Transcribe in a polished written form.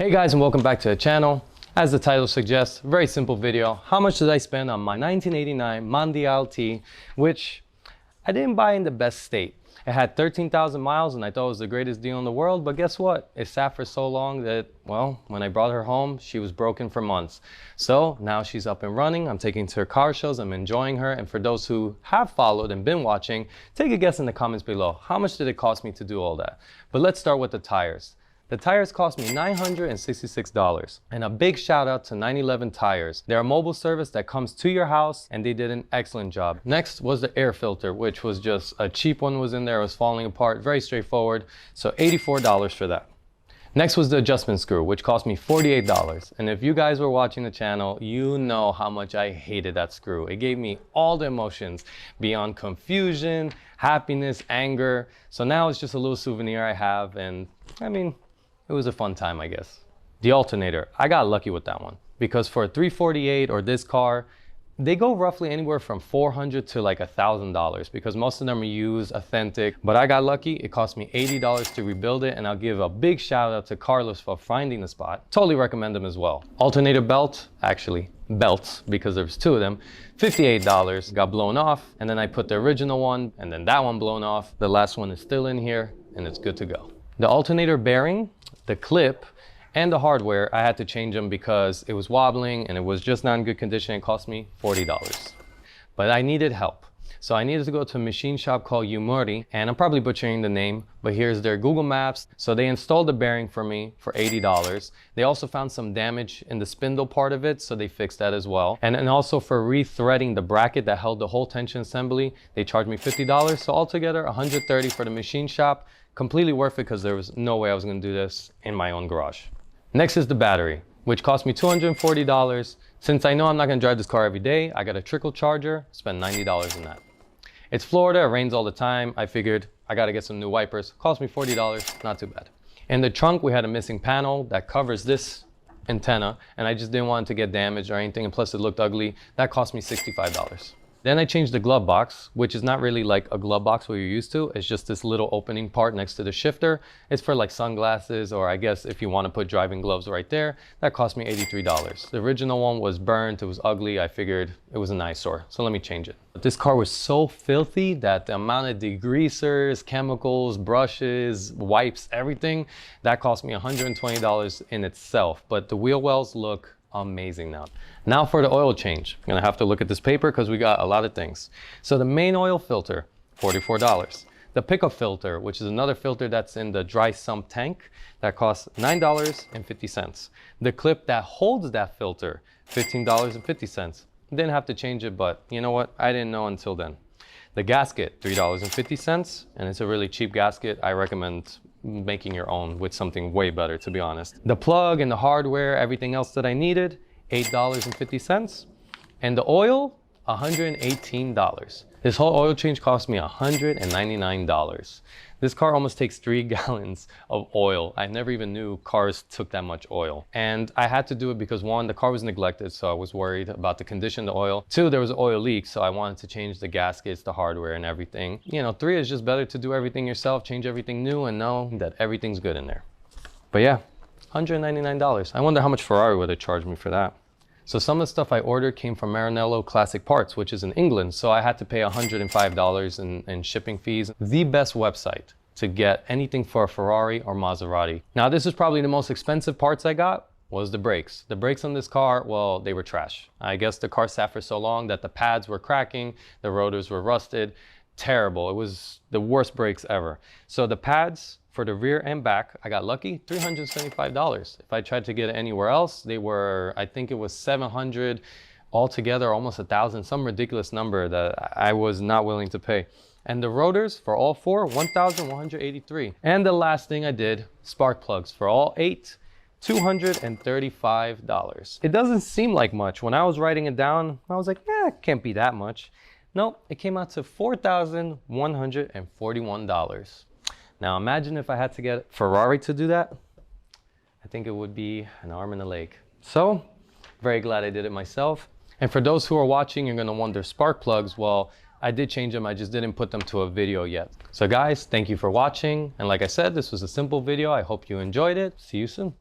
Hey guys, and welcome back to the channel. As the title suggests, very simple video. How much did I spend on my 1989 Mondial T, which I didn't buy in the best state. It had 13,000 miles and I thought it was the greatest deal in the world, but guess what? It sat for so long that, well, when I brought her home, she was broken for months. So now she's up and running. I'm taking to her car shows. I'm enjoying her. And for those who have followed and been watching, take a guess in the comments below. How much did it cost me to do all that? But let's start with the tires. The tires cost me $966, and a big shout out to 911 Tires. They're a mobile service that comes to your house and they did an excellent job. Next was the air filter, which was just a cheap one was in there. It was falling apart, very straightforward. So $84 for that. Next was the adjustment screw, which cost me $48. And if you guys were watching the channel, you know how much I hated that screw. It gave me all the emotions beyond confusion, happiness, anger. So now it's just a little souvenir I have, and I mean, it was a fun time, I guess. The alternator, I got lucky with that one because for a 348 or this car, they go roughly anywhere from $400 to like $1,000 because most of them are used, authentic. But I got lucky. It cost me $80 to rebuild it, and I'll give a big shout out to Carlos for finding the spot. Totally recommend them as well. Alternator belt, actually belts, because there's two of them, $58, got blown off, and then I put the original one, and then that one blown off. The last one is still in here, and it's good to go. The alternator bearing, the clip, and the hardware, I had to change them because it was wobbling and it was just not in good condition. It cost me $40. But I needed help. So I needed to go to a machine shop called Yumori, and I'm probably butchering the name, but here's their Google Maps. So they installed the bearing for me for $80. They also found some damage in the spindle part of it, so they fixed that as well. And also for rethreading the bracket that held the whole tension assembly, they charged me $50. So altogether, $130 for the machine shop. Completely worth it because there was no way I was going to do this in my own garage. Next is the battery, which cost me $240. Since I know I'm not going to drive this car every day, I got a trickle charger, spent $90 on that. It's Florida, it rains all the time. I figured I got to get some new wipers. Cost me $40, not too bad. In the trunk, we had a missing panel that covers this antenna, and I just didn't want it to get damaged or anything, and plus it looked ugly. That cost me $65. Then I changed the glove box, which is not really like a glove box what you're used to. It's just this little opening part next to the shifter. It's for like sunglasses, or I guess if you want to put driving gloves right there. That cost me $83. The original one was burnt, it was ugly. I figured it was an eyesore, so let me change it. But this car was so filthy that the amount of degreasers, chemicals, brushes, wipes, everything, that cost me $120 in itself. But the wheel wells look amazing now. Now for the oil change. I'm gonna have to look at this paper because we got a lot of things. So the main oil filter, $44. The pickup filter, which is another filter that's in the dry sump tank, that costs $9.50. The clip that holds that filter, $15.50. Didn't have to change it, but you know what? I didn't know until then. The gasket, $3.50, and it's a really cheap gasket. I recommend making your own with something way better, to be honest. The plug and the hardware, everything else that I needed, $8.50. And the oil, $118. This whole oil change cost me $199. This car almost takes 3 gallons of oil. I never even knew cars took that much oil. And I had to do it because 1, the car was neglected, so I was worried about the condition of the oil. 2, there was an oil leak, so I wanted to change the gaskets, the hardware, and everything. You know, 3 is just better to do everything yourself, change everything new, and know that everything's good in there. But yeah, $199. I wonder how much Ferrari would have charged me for that. So some of the stuff I ordered came from Maranello Classic Parts, which is in England. So I had to pay $105 in shipping fees. The best website to get anything for a Ferrari or Maserati. Now, this is probably the most expensive parts I got was the brakes. The brakes on this car, well, they were trash. I guess the car sat for so long that the pads were cracking, the rotors were rusted. Terrible. It was the worst brakes ever. So the pads for the rear and back, I got lucky, $375. If I tried to get it anywhere else, they were, I think it was $700 altogether, almost $1,000, some ridiculous number that I was not willing to pay. And the rotors for all 4, $1,183. And the last thing I did, spark plugs for all 8, $235. It doesn't seem like much. When I was writing it down, I was like, it can't be that much. Nope, it came out to $4,141. Now imagine if I had to get Ferrari to do that. I think it would be an arm and a leg. So, very glad I did it myself. And for those who are watching, you're gonna wonder, spark plugs, well, I did change them, I just didn't put them to a video yet. So guys, thank you for watching. And like I said, this was a simple video. I hope you enjoyed it. See you soon.